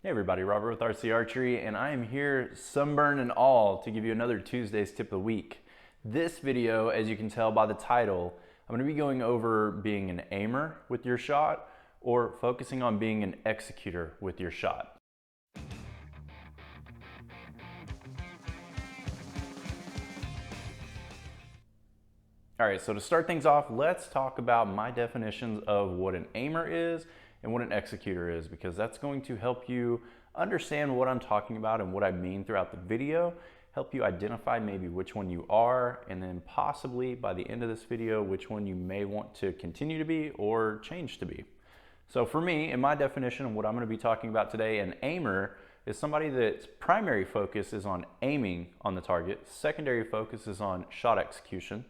Hey everybody, Robert with RC Archery, and I am here, sunburn and all, to give you another Tuesday's tip of the week. This video, as you can tell by the title, I'm going to be going over being an aimer with your shot or focusing on being an executor with your shot. All right, so to start things off, let's talk about my definitions of what an aimer is and what an executor is, because that's going to help you understand what I'm talking about and what I mean throughout the video, help you identify maybe which one you are, and then possibly by the end of this video, which one you may want to continue to be or change to be. So for me, in my definition of what I'm going to be talking about today, an aimer is somebody that's primary focus is on aiming on the target, secondary focus is on shot execution,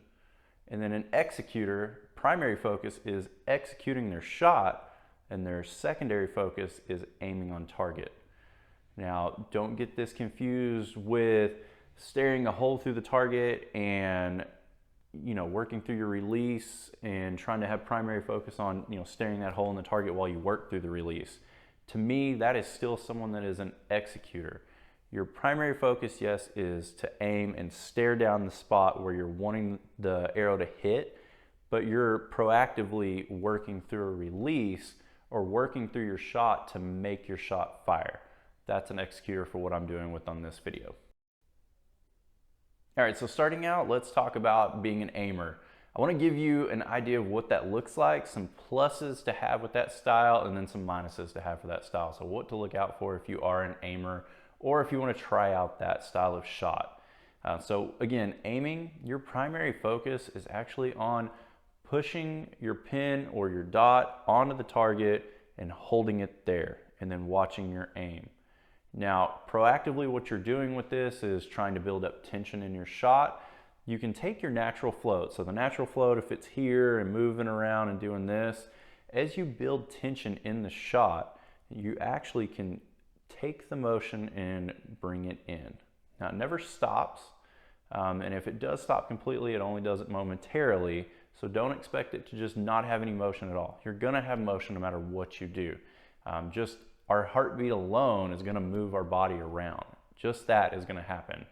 and then an executor, primary focus is executing their shot, and their secondary focus is aiming on target. Now, don't get this confused with staring a hole through the target and working through your release and trying to have primary focus on staring that hole in the target while you work through the release. To me, that is still someone that is an executor. Your primary focus, yes, is to aim and stare down the spot where you're wanting the arrow to hit, but you're proactively working through a release or working through your shot to make your shot fire. That's an executor for what I'm doing with on this video. All right, so starting out, let's talk about being an aimer. I want to give you an idea of what that looks like, some pluses to have with that style, and then some minuses to have for that style. So what to look out for if you are an aimer or if you want to try out that style of shot. So again, aiming, your primary focus is actually on pushing your pin or your dot onto the target and holding it there and then watching your aim. Now, proactively what you're doing with this is trying to build up tension in your shot. You can take your natural float. So the natural float, if it's here and moving around and doing this, as you build tension in the shot, you actually can take the motion and bring it in. Now, it never stops. And if it does stop completely, it only does it momentarily. So don't expect it to just not have any motion at all. You're gonna have motion no matter what you do. Just our heartbeat alone is gonna move our body around. Just that is gonna happen.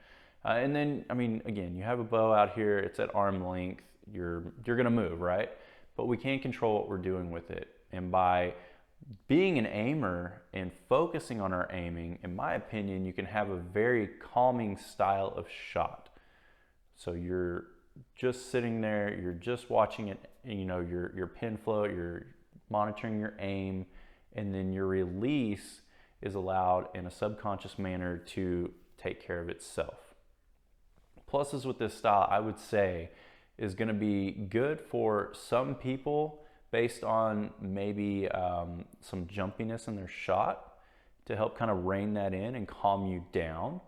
And then, again, you have a bow out here, it's at arm length, you're gonna move, right? But we can't control what we're doing with it. And by being an aimer and focusing on our aiming, in my opinion, you can have a very calming style of shot. So you're just sitting there, you're just watching it, your pin float, you're monitoring your aim, and then your release is allowed in a subconscious manner to take care of itself. Pluses with this style, I would say, is going to be good for some people based on maybe some jumpiness in their shot to help kind of rein that in and calm you down.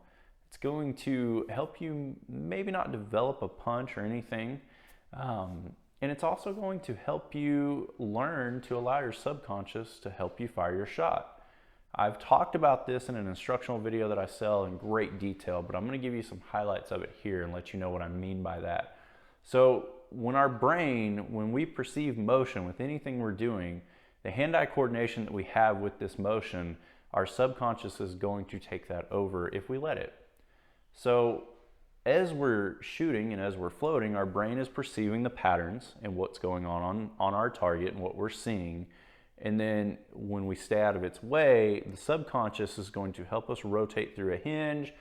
It's going to help you maybe not develop a punch or anything. And it's also going to help you learn to allow your subconscious to help you fire your shot. I've talked about this in an instructional video that I sell in great detail, but I'm going to give you some highlights of it here and let you know what I mean by that. So when our brain, when we perceive motion with anything we're doing, the hand-eye coordination that we have with this motion, our subconscious is going to take that over if we let it. So as we're shooting and as we're floating, our brain is perceiving the patterns and what's going on our target and what we're seeing. And then when we stay out of its way, the subconscious is going to help us rotate through a hinge,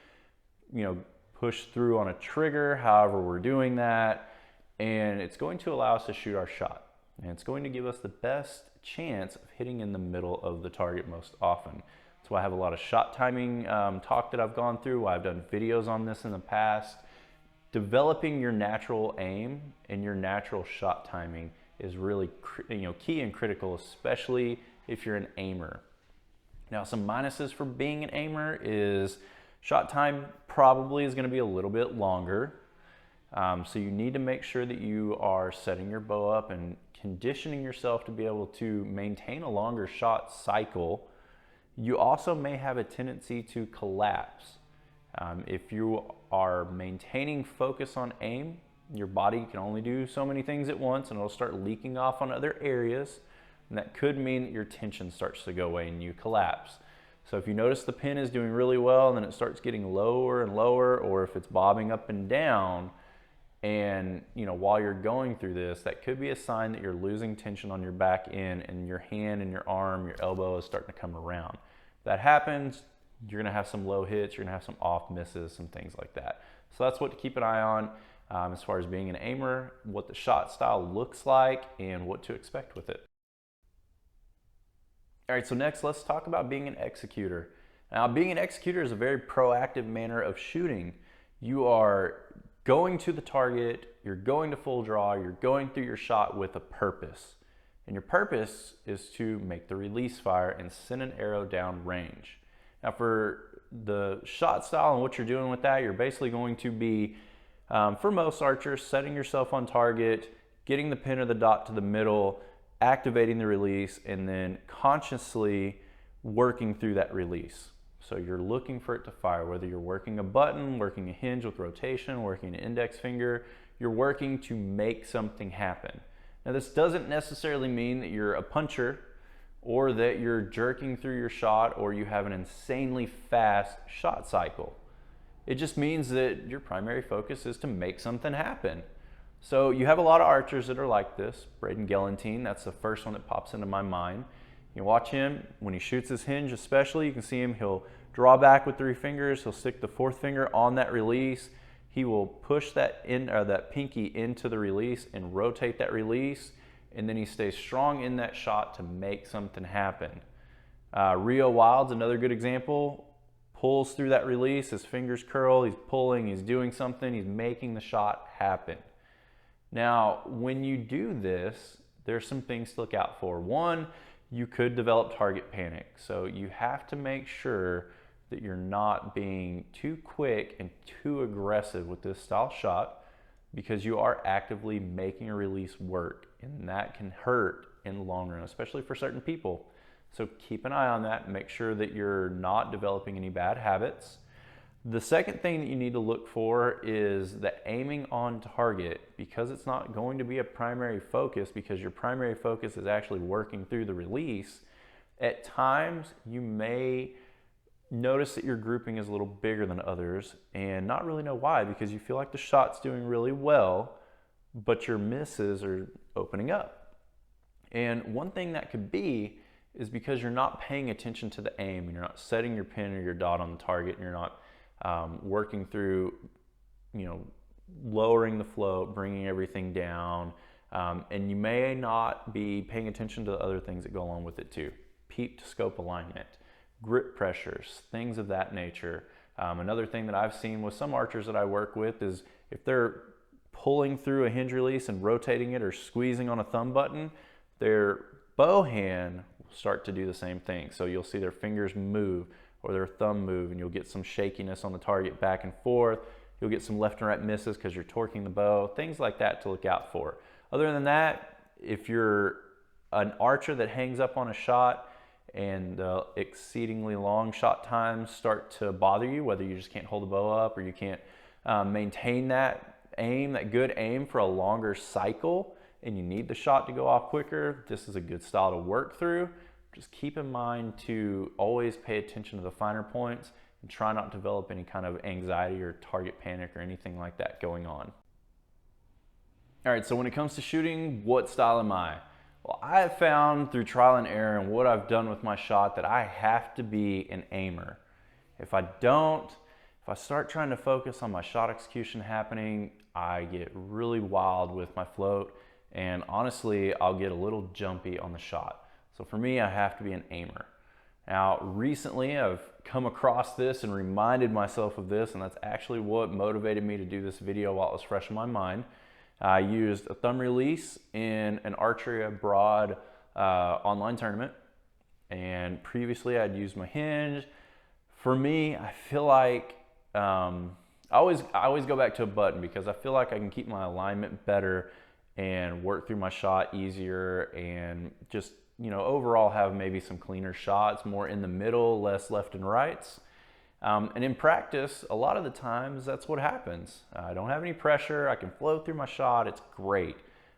push through on a trigger, however we're doing that. And it's going to allow us to shoot our shot. And it's going to give us the best chance of hitting in the middle of the target most often. That's why I have a lot of shot timing talk that I've gone through. I've done videos on this in the past. Developing your natural aim and your natural shot timing is really key and critical, especially if you're an aimer. Now, some minuses for being an aimer is shot time probably is going to be a little bit longer. So you need to make sure that you are setting your bow up and conditioning yourself to be able to maintain a longer shot cycle. You also may have a tendency to collapse. If you are maintaining focus on aim, your body can only do so many things at once and it'll start leaking off on other areas. And that could mean that your tension starts to go away and you collapse. So if you notice the pin is doing really well and then it starts getting lower and lower, or if it's bobbing up and down, and while you're going through this, that could be a sign that you're losing tension on your back end and your hand and your arm, your elbow is starting to come around. If that happens, you're gonna have some low hits, you're gonna have some off misses, some things like that. So that's what to keep an eye on as far as being an aimer, what the shot style looks like, and what to expect with it. All right, so next let's talk about being an executor. Now, being an executor is a very proactive manner of shooting. You are going to the target, you're going to full draw, you're going through your shot with a purpose. And your purpose is to make the release fire and send an arrow down range. Now for the shot style and what you're doing with that, you're basically going to be, for most archers, setting yourself on target, getting the pin or the dot to the middle, activating the release, and then consciously working through that release. So you're looking for it to fire, whether you're working a button, working a hinge with rotation, working an index finger, you're working to make something happen. Now this doesn't necessarily mean that you're a puncher or that you're jerking through your shot or you have an insanely fast shot cycle. It just means that your primary focus is to make something happen. So you have a lot of archers that are like this. Braden Gelantine, that's the first one that pops into my mind. You watch him, when he shoots his hinge especially, you can see him, he'll draw back with 3 fingers, he'll stick the 4th finger on that release, he will push that pinky into the release and rotate that release, and then he stays strong in that shot to make something happen. Rio Wild's another good example, pulls through that release, his fingers curl, he's pulling, he's doing something, he's making the shot happen. Now, when you do this, there's some things to look out for. One, you could develop target panic. So you have to make sure that you're not being too quick and too aggressive with this style shot, because you are actively making a release work, and that can hurt in the long run, especially for certain people. So keep an eye on that and make sure that you're not developing any bad habits. The second thing that you need to look for is the aiming on target, because it's not going to be a primary focus, because your primary focus is actually working through the release. At times you may notice that your grouping is a little bigger than others and not really know why, because you feel like the shot's doing really well, but your misses are opening up. And one thing that could be is because you're not paying attention to the aim, and you're not setting your pin or your dot on the target, and you're not working through, lowering the float, bringing everything down, and you may not be paying attention to the other things that go along with it too. Peep to scope alignment, grip pressures, things of that nature. Another thing that I've seen with some archers that I work with is if they're pulling through a hinge release and rotating it or squeezing on a thumb button, their bow hand will start to do the same thing. So you'll see their fingers move or their thumb move, and you'll get some shakiness on the target back and forth. You'll get some left and right misses because you're torquing the bow, things like that to look out for. Other than that, if you're an archer that hangs up on a shot and exceedingly long shot times start to bother you, whether you just can't hold the bow up or you can't maintain that aim, that good aim for a longer cycle, and you need the shot to go off quicker, this is a good style to work through. Just keep in mind to always pay attention to the finer points and try not to develop any kind of anxiety or target panic or anything like that going on. All right, so when it comes to shooting, what style am I? Well, I have found through trial and error and what I've done with my shot that I have to be an aimer. If I start trying to focus on my shot execution happening, I get really wild with my float, and honestly, I'll get a little jumpy on the shot. So for me, I have to be an aimer. Now, recently I've come across this and reminded myself of this, and that's actually what motivated me to do this video while it was fresh in my mind. I used a thumb release in an archery abroad online tournament, and previously I'd used my hinge. For me, I feel like I always go back to a button, because I feel like I can keep my alignment better and work through my shot easier, and just overall have maybe some cleaner shots, more in the middle, less left and rights. And in practice, a lot of the times that's what happens. I don't have any pressure, I can flow through my shot, it's great.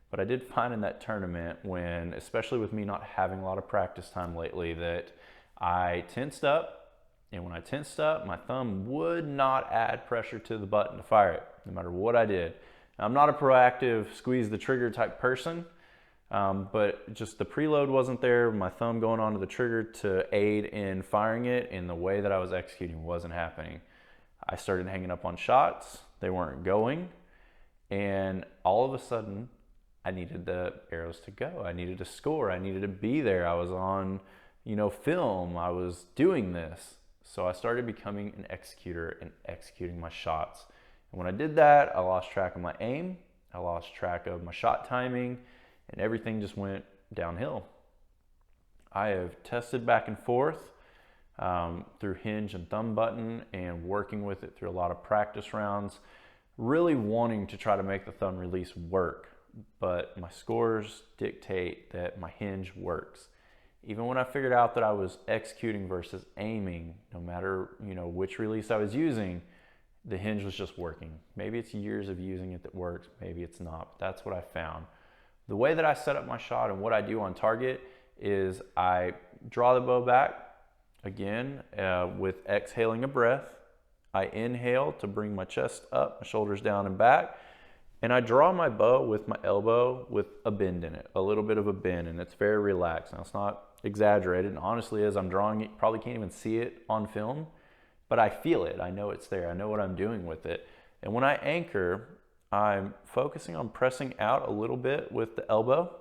But I did find in that tournament when, especially with me not having a lot of practice time lately, that I tensed up, and when I tensed up, my thumb would not add pressure to the button to fire it, no matter what I did. Now, I'm not a proactive squeeze the trigger type person, but just the preload wasn't there. My thumb going onto the trigger to aid in firing it, and the way that I was executing wasn't happening. I started hanging up on shots. They weren't going. And all of a sudden, I needed the arrows to go. I needed to score. I needed to be there. I was on, film. I was doing this. So I started becoming an executor and executing my shots. And when I did that, I lost track of my aim. I lost track of my shot timing, and everything just went downhill. I have tested back and forth through hinge and thumb button and working with it through a lot of practice rounds, really wanting to try to make the thumb release work, but my scores dictate that my hinge works. Even when I figured out that I was executing versus aiming, no matter which release I was using, the hinge was just working. Maybe it's years of using it that works, maybe it's not, but that's what I found. The way that I set up my shot and what I do on target is I draw the bow back, again, with exhaling a breath. I inhale to bring my chest up, my shoulders down and back, and I draw my bow with my elbow with a bend in it, a little bit of a bend, and it's very relaxed. Now, it's not exaggerated, and honestly, as I'm drawing it, you probably can't even see it on film, but I feel it. I know it's there. I know what I'm doing with it. And when I anchor, I'm focusing on pressing out a little bit with the elbow,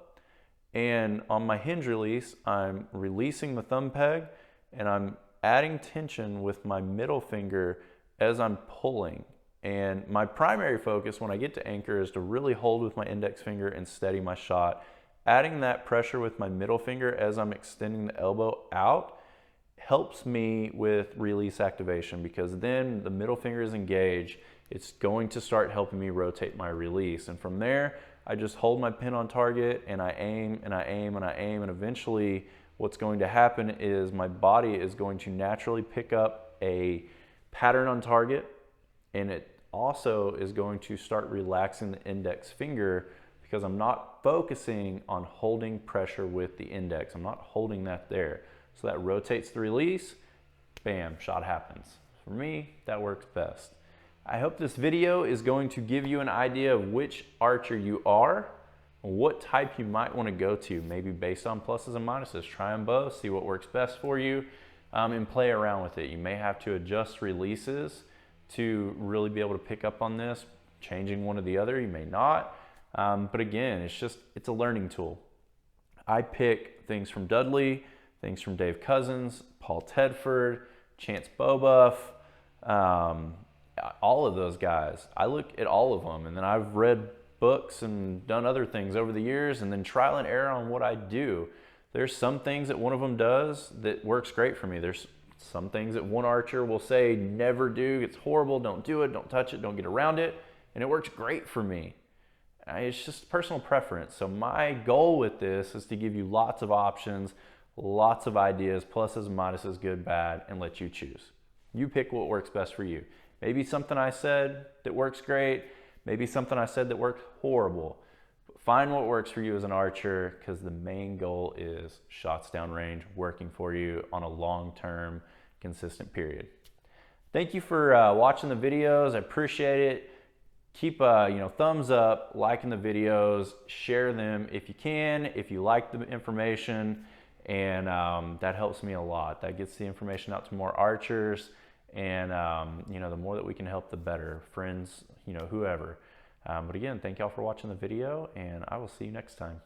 and on my hinge release, I'm releasing the thumb peg, and I'm adding tension with my middle finger as I'm pulling. And my primary focus when I get to anchor is to really hold with my index finger and steady my shot. Adding that pressure with my middle finger as I'm extending the elbow out helps me with release activation, because then the middle finger is engaged. It's going to start helping me rotate my release. And from there, I just hold my pin on target and I aim and I aim and I aim, and eventually what's going to happen is my body is going to naturally pick up a pattern on target, and it also is going to start relaxing the index finger because I'm not focusing on holding pressure with the index. I'm not holding that there. So that rotates the release, bam, shot happens. For me, that works best. I hope this video is going to give you an idea of which archer you are, what type you might want to go to, maybe based on pluses and minuses. Try them both, see what works best for you, and play around with it. You may have to adjust releases to really be able to pick up on this, changing one or the other. You may not, but again, it's a learning tool. I pick things from Dudley, things from Dave Cousins, Paul Tedford, Chance Bobuff, all of those guys. I look at all of them, and then I've read books and done other things over the years, and then trial and error on what I do. There's some things that one of them does that works great for me. There's some things that one archer will say, never do, it's horrible, don't do it, don't touch it, don't get around it, and it works great for me. It's just personal preference. So my goal with this is to give you lots of options, lots of ideas, pluses and minuses, good, bad, and let you choose. You pick what works best for you. Maybe something I said that works great, maybe something I said that works horrible. But find what works for you as an archer, because the main goal is shots downrange, working for you on a long-term, consistent period. Thank you for watching the videos. I appreciate it. Keep thumbs up, liking the videos, share them if you can, if you like the information, and that helps me a lot. That gets the information out to more archers, and the more that we can help, the better. Friends, whoever. But again, thank y'all for watching the video, and I will see you next time.